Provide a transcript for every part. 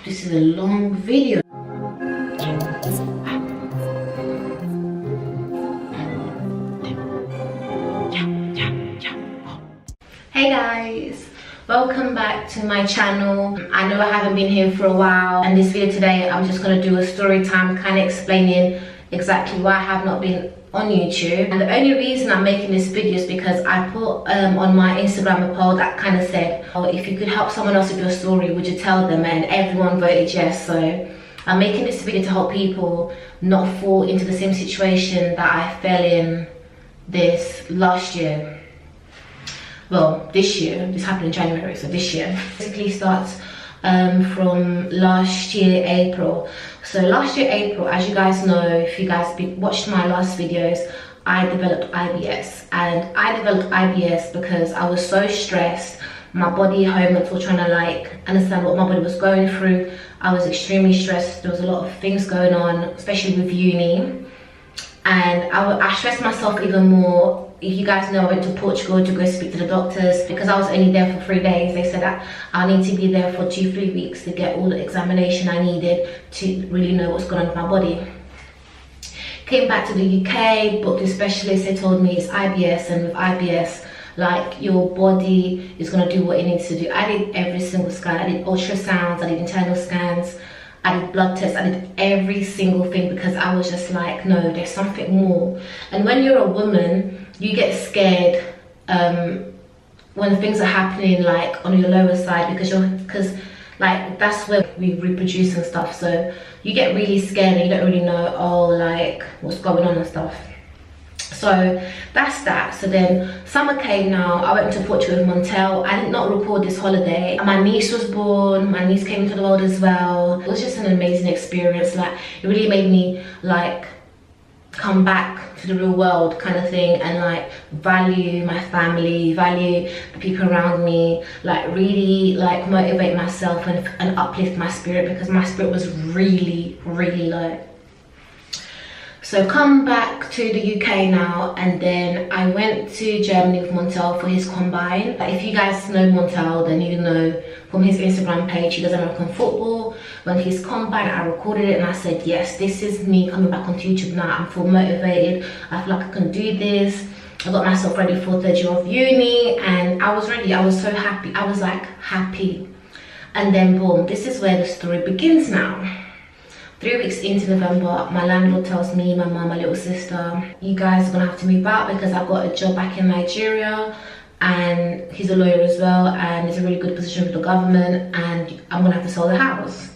This is a long video. Hey guys, welcome back to my channel. I know I haven't been here for a while, and this video today I'm just going to do a story time, kind of explaining exactly why I have not been on YouTube. And the only reason I'm making this video is because I put on my Instagram a poll that kind of said, oh, if you could help someone else with your story, would you tell them? And everyone voted yes. So I'm making this video to help people not fall into the same situation that I fell in this last year. Well, this year. This happened in January, so this year. Basically starts from last year April. So last year April, as you guys know, if you guys watched my last videos, I developed IBS. And I developed IBS because I was so stressed. My body hormones were trying to like understand what my body was going through. I was extremely stressed. There was a lot of things going on, especially with uni. And I stressed myself even more. If you guys know, I went to Portugal to go speak to the doctors because I was only there for 3 days. They said that I need to be there for 2-3 weeks to get all the examination I needed to really know what's going on with my body. Came back to the UK, booked a specialist. They told me it's IBS, and with IBS, like, your body is going to do what it needs to do. I did every single scan. I did ultrasounds, I did internal scans, I did blood tests, I did every single thing because I was just like, no, there's something more. And when you're a woman, you get scared when things are happening like on your lower side, because like that's where we reproduce and stuff. So you get really scared and you don't really know, oh, like what's going on and stuff. So that's that. So then summer came now. I went to Portugal with Montel. I did not record this holiday. My niece was born. My niece came into the world as well. It was just an amazing experience. Like, it really made me like come back to the real world kind of thing, and like value my family, value the people around me, like really like motivate myself and uplift my spirit, because my spirit was really low. So come back to the UK now, and then I went to Germany with Montel for his combine. If you guys know Montel, then you know from his Instagram page, he does American football. When his combine, I recorded it and I said, yes, this is me coming back onto YouTube now. I feel motivated. I feel like I can do this. I got myself ready for third year of uni, and I was ready. I was so happy. I was like happy. And then boom, this is where the story begins now. 3 weeks into November, my landlord tells me, my mum, my little sister, you guys are gonna have to move out because I've got a job back in Nigeria, and he's a lawyer as well, and it's a really good position with the government, and I'm gonna have to sell the house.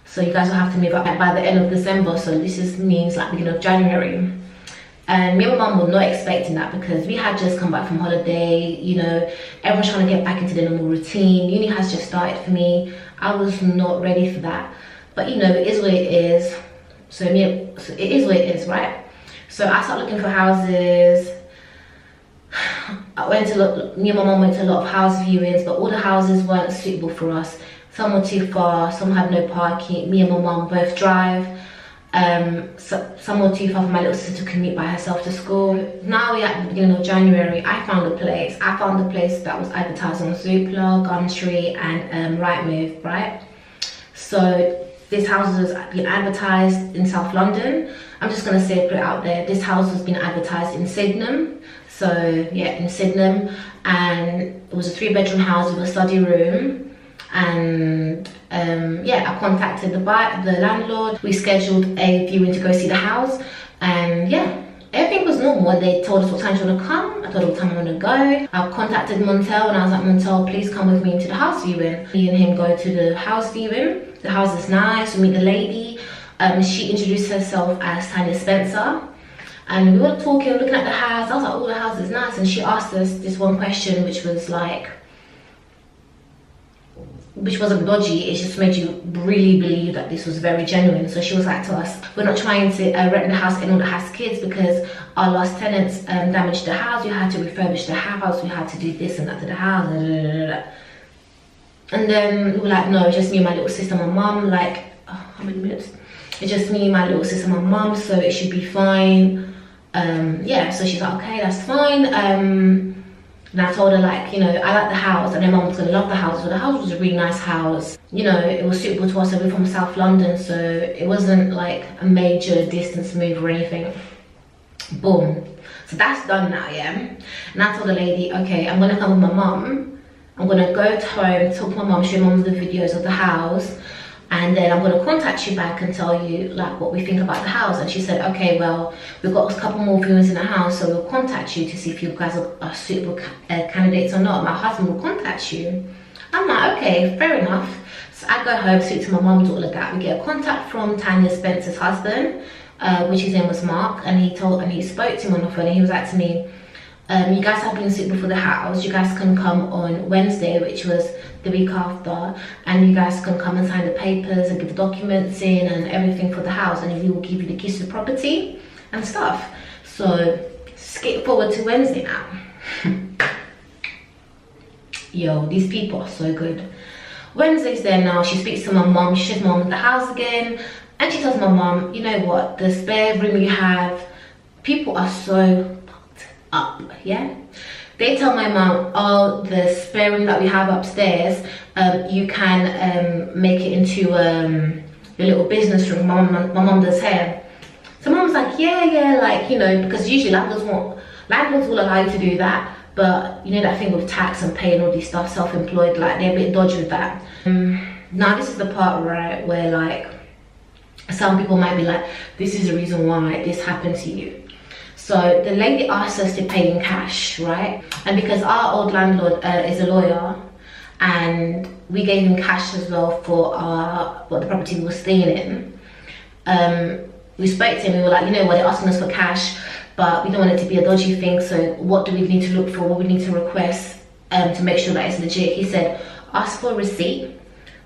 So you guys will have to move out by the end of December. So this means like beginning of January. And me and my mum were not expecting that because we had just come back from holiday, you know, everyone's trying to get back into the normal routine. Uni has just started for me. I was not ready for that. But you know, it is what it is. So it is what it is, right? So I started looking for houses. Me and my mum went to a lot of house viewings, but all the houses weren't suitable for us. Some were too far, some had no parking. Me and my mum both drive. Some were too far for my little sister to commute by herself to school. Now we're at the beginning of January. I found a place. I found a place that was advertised on Zoopla, Gumtree, and Rightmove, right? So this house has been advertised in South London. I'm just gonna say, put it out there. This house has been advertised in Sydenham. So yeah, in Sydenham, and it was a 3-bedroom house with a study room. And yeah, I contacted the landlord. We scheduled a viewing to go see the house, and yeah, everything was normal. They told us what time you want to come. I told them what time I want to go. I contacted Montel and I was like, Montel, please come with me to the house viewing. Me and him go to the house viewing. The house is nice. We meet the lady. She introduced herself as Tanya Spencer, and we were talking, looking at the house. I was like, oh, the house is nice. And she asked us this one question, which was like, which wasn't dodgy, it just made you really believe that this was very genuine. So she was like to us, we're not trying to rent the house anyone that has kids, because our last tenants damaged the house. We had to refurbish the house, we had to do this and that to the house, and then we were like, no, it's just me and my little sister, my mum. Like, oh, how many minutes? It's just me, my little sister, my mum, so it should be fine. Yeah, so she's like, okay, that's fine. And I told her, like, you know, I like the house and then mum was gonna love the house. So the house was a really nice house. You know, it was suitable to us. So we're from South London, so it wasn't like a major distance move or anything. Boom. So that's done now, yeah? And I told the lady, okay, I'm gonna come with my mum. I'm gonna go to home, talk to my mum, show mum the videos of the house. And then I'm gonna contact you back and tell you like what we think about the house. And she said, okay, well, we've got a couple more viewings in the house, so we'll contact you to see if you guys are suitable candidates or not. My husband will contact you. I'm like, okay, fair enough. So I go home, speak to my mum, do all of that. We get a contact from Tanya Spencer's husband, which his name was Mark, and he spoke to him on the phone, and he was like to me, you guys have been suitable for the house. You guys can come on Wednesday, which was the week after, and you guys can come and sign the papers and get the documents in and everything for the house, and we will give you the keys to the property and stuff. So skip forward to Wednesday now. Yo, these people are so good. Wednesday's there now. She speaks to my mum. She shows mum the house again, and she tells my mum, you know what, the spare room you have, people are so up, yeah? They tell my mum, oh, the spare room that we have upstairs, you can make it into a little business room. My mum does hair. So mum's like, yeah, like, you know, because usually landlords will allow you to do that, but you know that thing with tax and paying all these stuff, self-employed, like they're a bit dodgy with that. Now this is the part, right, where like some people might be like, this is the reason why this happened to you. So the lady asked us to pay in cash, right? And because our old landlord is a lawyer, and we gave him cash as well for the property we were staying in, we spoke to him. We were like, you know what, they're asking us for cash, but we don't want it to be a dodgy thing. So what do we need to look for? What we need to request to make sure that it's legit? He said, ask for a receipt,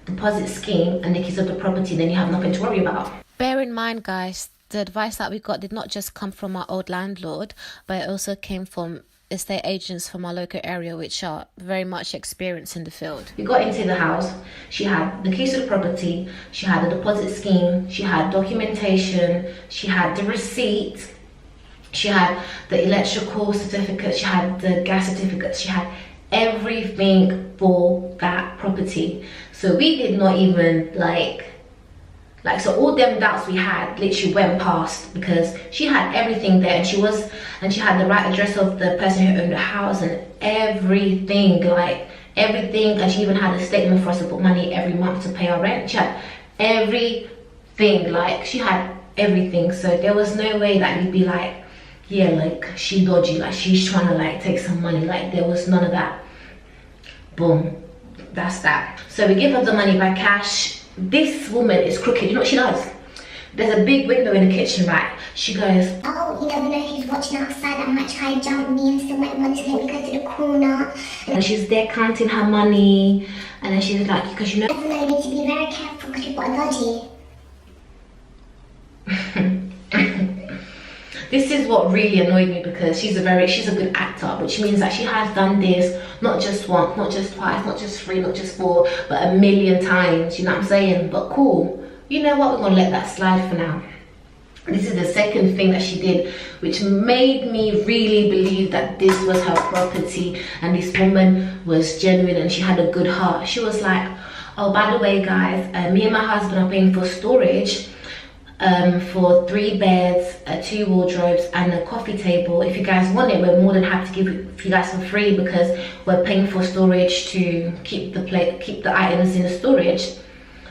deposit scheme, and the keys of the property. Then you have nothing to worry about. Bear in mind, guys, the advice that we got did not just come from our old landlord, but it also came from estate agents from our local area, which are very much experienced in the field. We got into the house. She had the keys to the property, she had the deposit scheme, she had documentation, she had the receipt, she had the electrical certificate, she had the gas certificate, she had everything for that property. So we did not even like so all them doubts we had literally went past, because she had everything there, and she had the right address of the person who owned the house and everything, and she even had a statement for us to put money every month to pay our rent. She had everything, she had everything. So there was no way that you'd be like, yeah, like she dodgy, like she's trying to like take some money. Like there was none of that. Boom, that's that. So we give her the money by cash. This woman is crooked. You know what she does? There's a big window in the kitchen, right? She goes, oh, you never know who's watching outside that might try to jump me and still might want to let me go to the corner. And she's there counting her money, and then she's like, because you know, you need to be very careful because you've got a dodgy. This is what really annoyed me, because she's a good actor, which means that she has done this not just once, not just twice, not just three, not just four, but a million times, you know what I'm saying? But cool, you know what, we're gonna let that slide for now. This is the second thing that she did, which made me really believe that this was her property and this woman was genuine and she had a good heart. She was like, oh, by the way guys, me and my husband are paying for storage for 3 beds, 2 wardrobes and a coffee table. If you guys want it, we're more than happy to give it for you guys for free, because we're paying for storage to keep the items in the storage.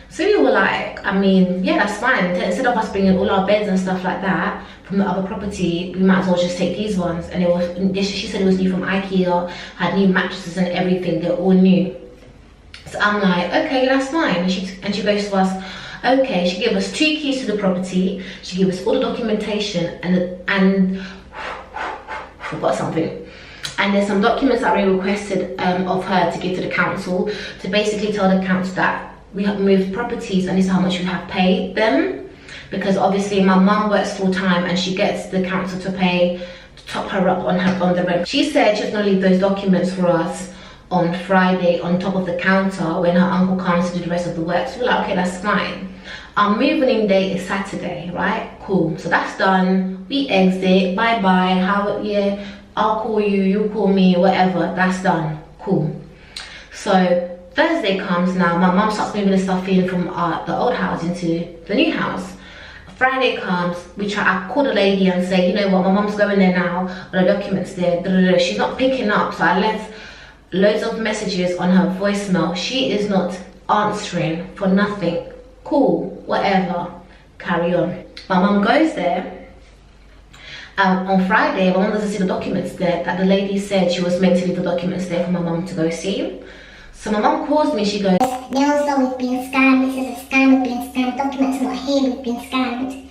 So we were like, I mean, yeah, that's fine. Instead of us bringing all our beds and stuff like that from the other property, we might as well just take these ones. And it was, she said it was new from IKEA, had new mattresses and everything, they're all new. So I'm like, okay, that's fine. And she goes to us, okay, she gave us 2 keys to the property, she gave us all the documentation, and forgot something. And there's some documents that we requested of her to give to the council, to basically tell the council that we have moved properties and this is how much we have paid them, because obviously my mum works full-time and she gets the council to pay to top her up on the rent. She said she was going to leave those documents for us on Friday on top of the counter when her uncle comes to do the rest of the work. So we're like, okay, that's fine. Our moving in day is Saturday, right? Cool. So that's done. We exit. Bye bye. I'll call you, you call me, whatever. That's done. Cool. So Thursday comes now. My mum starts moving the stuff in from the old house into the new house. Friday comes, I call the lady and say, you know what, my mum's going there now, the documents there, she's not picking up. So I left loads of messages on her voicemail. She is not answering for nothing. Cool, whatever, carry on. My mum goes there. On Friday, my mum doesn't see the documents there that the lady said she was meant to leave the documents there for my mum to go see. So my mum calls me, she goes, Nelsa, we've been scammed, this is a scam, we've been scammed, documents are not here, we've been scammed.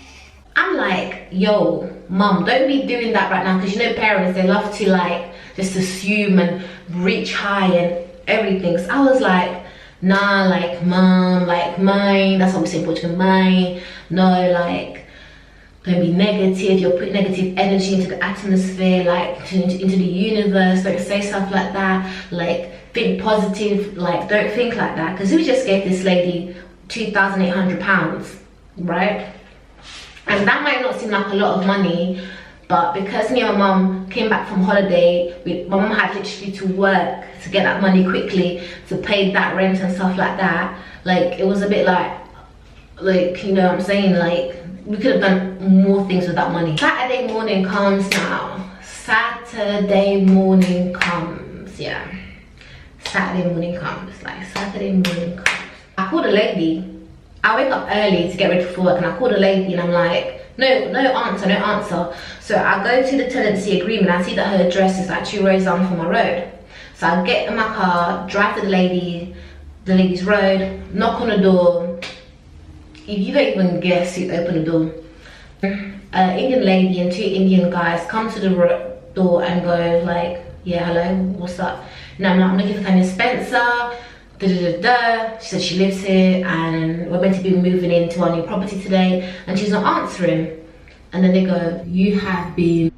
I'm like, yo, mum, don't be doing that right now, because you know parents, they love to like just assume and reach high and everything. So I was like, nah, like mum, like mine, that's what we say in Portugal, mine, no, like, don't be negative, you're putting negative energy into the atmosphere, like into the universe, don't say stuff like that, like think positive, like don't think like that, because we just gave this lady £2,800, right? And that might not seem like a lot of money, but because me and my mum came back from holiday, my mum had literally to work to get that money quickly to pay that rent and stuff like that. Like it was a bit like you know what I'm saying, like we could have done more things with that money. Saturday morning comes now. Saturday morning comes, yeah. Saturday morning comes, like Saturday morning comes. I called a lady. I wake up early to get ready for work and I called a lady and I'm like, no answer. So I go to the tenancy agreement. I see that her address is like 2 roads down from my road. So I get in my car, drive to the lady's road, knock on the door. You don't even guess who opened the door. An Indian lady and 2 Indian guys come to the door and go like, yeah, hello, what's up? No, I'm looking for Tanya Spencer. She said she lives here and we're meant to be moving into our new property today and she's not answering. And then they go, you have been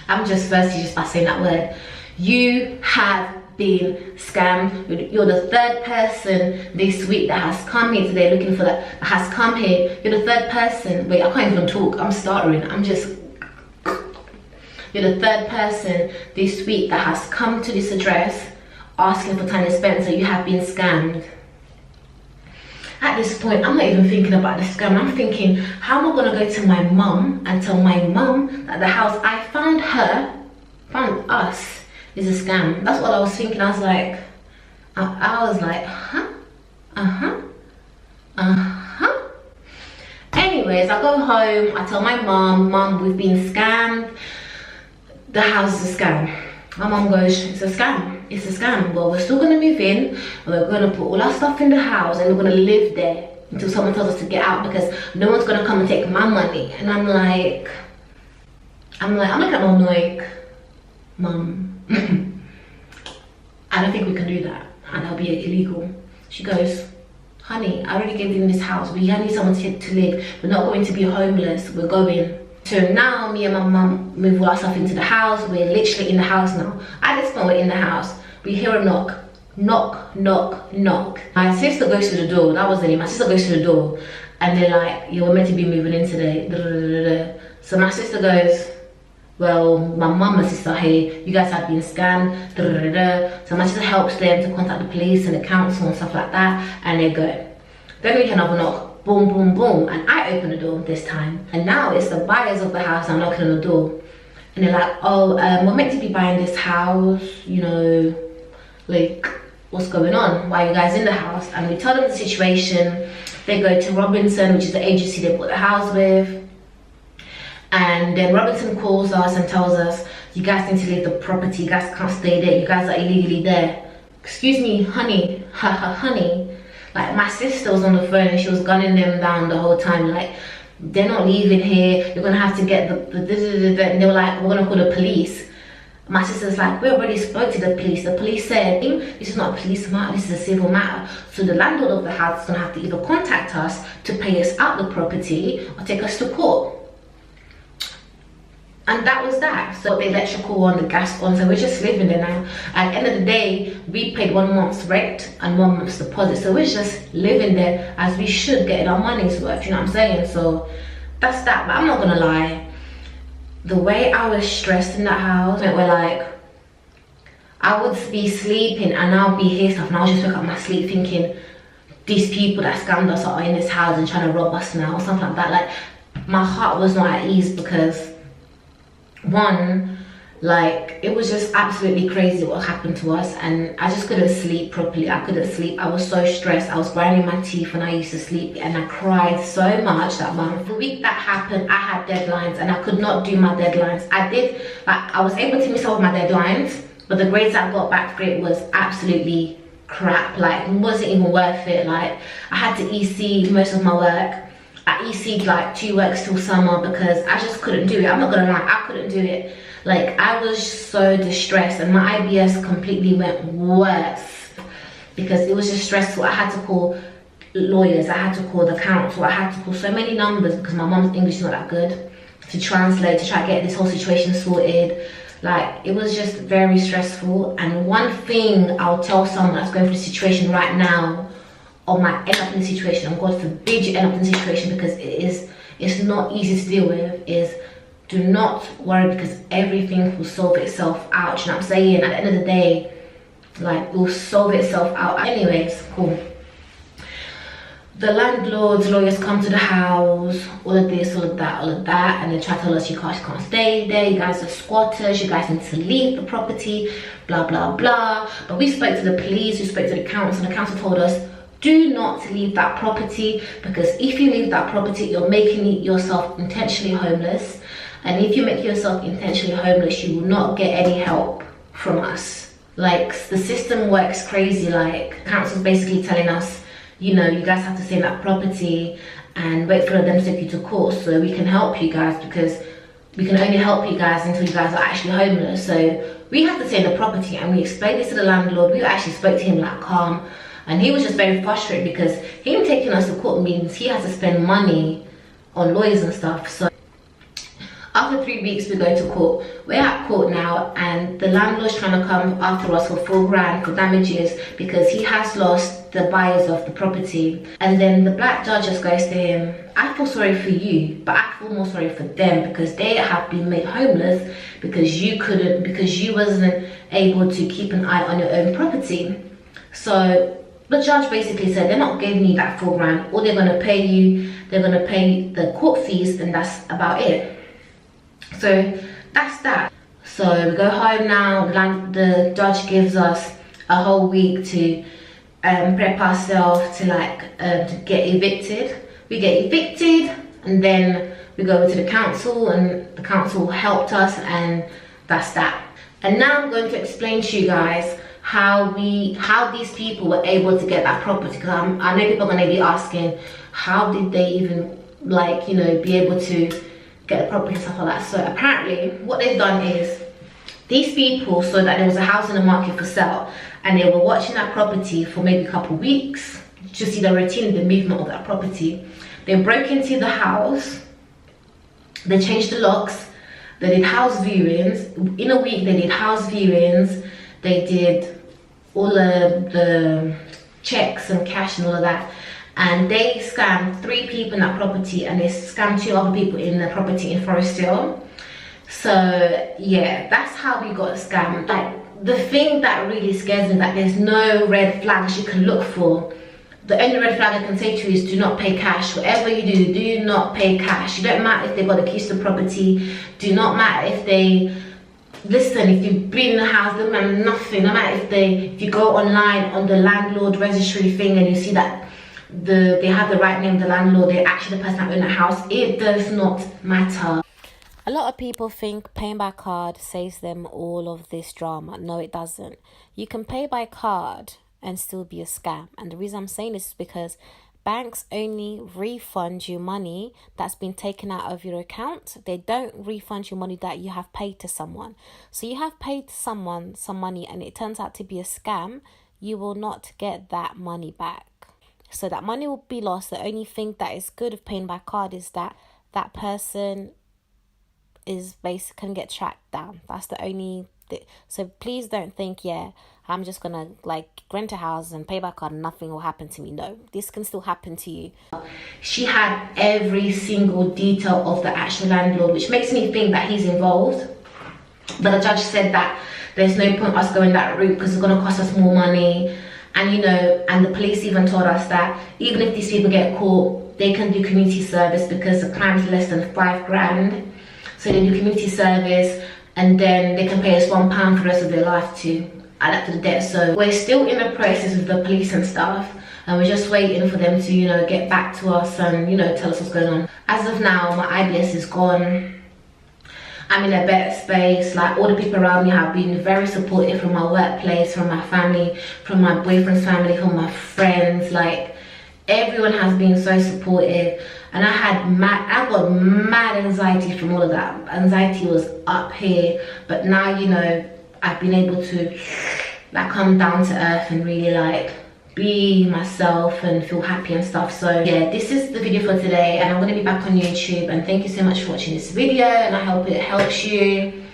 I'm just by saying that word. You have been scammed. You're the 3rd person this week that has come here today looking for that has come here. You're the 3rd person. Wait, I can't even talk. I'm stuttering. You're the 3rd person this week that has come to this address asking for Tanya Spencer. You have been scammed. At this point, I'm not even thinking about the scam. I'm thinking, how am I gonna go to my mum and tell my mum that the house I found us, is a scam? That's what I was thinking. I was like, Anyways, I go home, I tell my mum, we've been scammed. The house is a scam. My mum goes, it's a scam, it's a scam. Well, we're still gonna move in, and we're gonna put all our stuff in the house, and we're gonna live there until someone tells us to get out because no one's gonna come and take my money. And I'm looking at mum like, mum, I don't think we can do that, and that'll be illegal. She goes, honey, I already gave them this house. We need someone to live. We're not going to be homeless. We're going. So now me and my mum move all our stuff into the house. We're literally in the house now. At this point, we're in the house. We hear a knock. Knock, knock, knock. My sister goes to the door. That was the name. My sister goes to the door. And they're like, yeah, we're meant to be moving in today. So my sister goes, well, my mum and sister, hey, you guys have been scammed. So my sister helps them to contact the police and the council and stuff like that. And they go. Then we hear another knock. Boom, boom, boom. And I open the door this time. And now it's the buyers of the house that are knocking on the door. And they're like, oh, we're meant to be buying this house, you know, like, what's going on? Why are you guys in the house? And we tell them the situation. They go to Robinson, which is the agency they bought the house with. And then Robinson calls us and tells us, you guys need to leave the property. You guys can't stay there. You guys are illegally there. Excuse me, honey, honey. Like, my sister was on the phone and she was gunning them down the whole time. Like, they're not leaving here. You're gonna have to get the and they were like, we're gonna call the police. My sister's like, we already spoke to the police. The police said, this is not a police matter, this is a civil matter. So the landlord of the house is gonna have to either contact us to pay us out the property or take us to court. And that was that. So the electrical on, the gas on, so we're just living there now. At the end of the day, we paid 1 month's rent and 1 month's deposit, so we're just living there as we should, getting our money's worth, you know what I'm saying? So that's that. But I'm not gonna lie, the way I was stressed in that house, we're like, I would be sleeping and I'll be hearing stuff and I'll just wake up in my sleep thinking these people that scammed us are in this house and trying to rob us now or something like that. Like, my heart was not at ease because one, like, it was just absolutely crazy what happened to us, and I just couldn't sleep properly. I couldn't sleep. I was so stressed. I was grinding my teeth when I used to sleep, and I cried so much that month. The week that happened, I had deadlines and I could not do my deadlines. I was able to miss all my deadlines, but the grades I got back for it was absolutely crap. Like, it wasn't even worth it. Like, I had to EC most of my work. I EC'd like 2 works till summer because I just couldn't do it. I'm not gonna lie, I couldn't do it. Like, I was so distressed, and my IBS completely went worse because it was just stressful. I had to call lawyers, I had to call the council, I had to call so many numbers because my mum's English is not that good, to translate, to try to get this whole situation sorted. Like, it was just very stressful. And one thing I'll tell someone that's going through the situation right now, or might end up in the situation, and God forbid you end up in the situation, because it's not easy to deal with, is do not worry, because everything will solve itself out. You know what I'm saying? At the end of the day, like, it will solve itself out. Anyways, cool. The landlord's lawyers come to the house, all of this, all of that, and they try to tell us you guys can't stay there, you guys are squatters, you guys need to leave the property, blah blah blah. But we spoke to the police, we spoke to the council, and the council told us, do not leave that property, because if you leave that property, you're making yourself intentionally homeless. And if you make yourself intentionally homeless, you will not get any help from us. Like, the system works crazy. Like, council's basically telling us, you know, you guys have to stay in that property and wait for them to take you to court so we can help you guys, because we can only help you guys until you guys are actually homeless. So we have to stay in the property, and we explained this to the landlord. We actually spoke to him like calm. And he was just very frustrated because him taking us to court means he has to spend money on lawyers and stuff. So after 3 weeks, we go to court. We're at court now, and the landlord's trying to come after us for £4,000 for damages because he has lost the buyers of the property. And then the black judge just goes to him, I feel sorry for you, but I feel more sorry for them, because they have been made homeless because you wasn't able to keep an eye on your own property. So the judge basically said they're not giving you that £4,000. All they're going to pay you, they're going to pay the court fees, and that's about it. So that's that. So we go home now. The judge gives us a whole week to prep ourselves to to get evicted. We get evicted, and then we go over to the council, and the council helped us, and that's that. And now I'm going to explain to you guys how these people were able to get that property, because I know people are going to be asking, how did they even, like, you know, be able to get the property and stuff like that. So apparently what they've done is, these people saw that there was a house in the market for sale, and they were watching that property for maybe a couple of weeks to see the routine, the movement of that property. They broke into the house, they changed the locks, they did house viewings. In a week they did house viewings, they did all of the checks and cash and all of that, and they scammed 3 people in that property, and they scammed 2 other people in the property in Forest Hill. So yeah, that's how we got scammed. Like, the thing that really scares me is that there's no red flags you can look for. The only red flag I can say to you is do not pay cash. Whatever you do not pay cash. It don't matter if they got the keys to the property, do not matter if they, listen, if you've been in the house, don't matter nothing. No matter if you go online on the landlord registry thing and you see that they have the right name, the landlord, they're actually the person that owned the house, it does not matter. A lot of people think paying by card saves them all of this drama. No, it doesn't. You can pay by card and still be a scam. And the reason I'm saying this is because banks only refund you money that's been taken out of your account. They don't refund you money that you have paid to someone. So you have paid someone some money and it turns out to be a scam, you will not get that money back. So that money will be lost. The only thing that is good of paying by card is that that person is basically can get tracked down. That's the only thing. So please don't think, yeah, I'm just gonna like rent a house and pay by card and nothing will happen to me. No, this can still happen to you. She had every single detail of the actual landlord, which makes me think that he's involved. But the judge said that there's no point us going that route because it's going to cost us more money. And you know, and the police even told us that even if these people get caught, they can do community service because the crime is less than £5,000. So they do community service and then they can pay us £1 for the rest of their life to add up to the debt. So we're still in the process with the police and stuff, and we're just waiting for them to, you know, get back to us and, you know, tell us what's going on. As of now, my IBS is gone. I'm in a better space. Like, all the people around me have been very supportive, from my workplace, from my family, from my boyfriend's family, from my friends. Like, everyone has been so supportive. And I got mad anxiety from all of that. Anxiety was up here, but now, you know, I've been able to like come down to earth and really like be myself and feel happy and stuff. So yeah, this is the video for today, and I'm going to be back on YouTube. And thank you so much for watching this video, and I hope it helps you,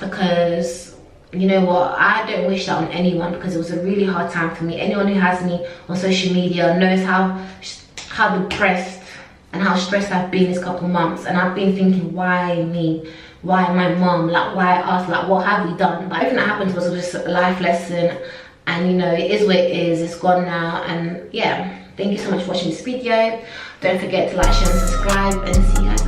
because you know what, I don't wish that on anyone, because it was a really hard time for me. Anyone who has me on social media knows how depressed and how stressed I've been this couple months, and I've been thinking, why me? Why my mom? Like, why us? Like, what have we done? But everything that happened to us was just a life lesson, and you know, it is what it is. It's gone now, and yeah, thank you so much for watching this video. Don't forget to like, share and subscribe, and see you guys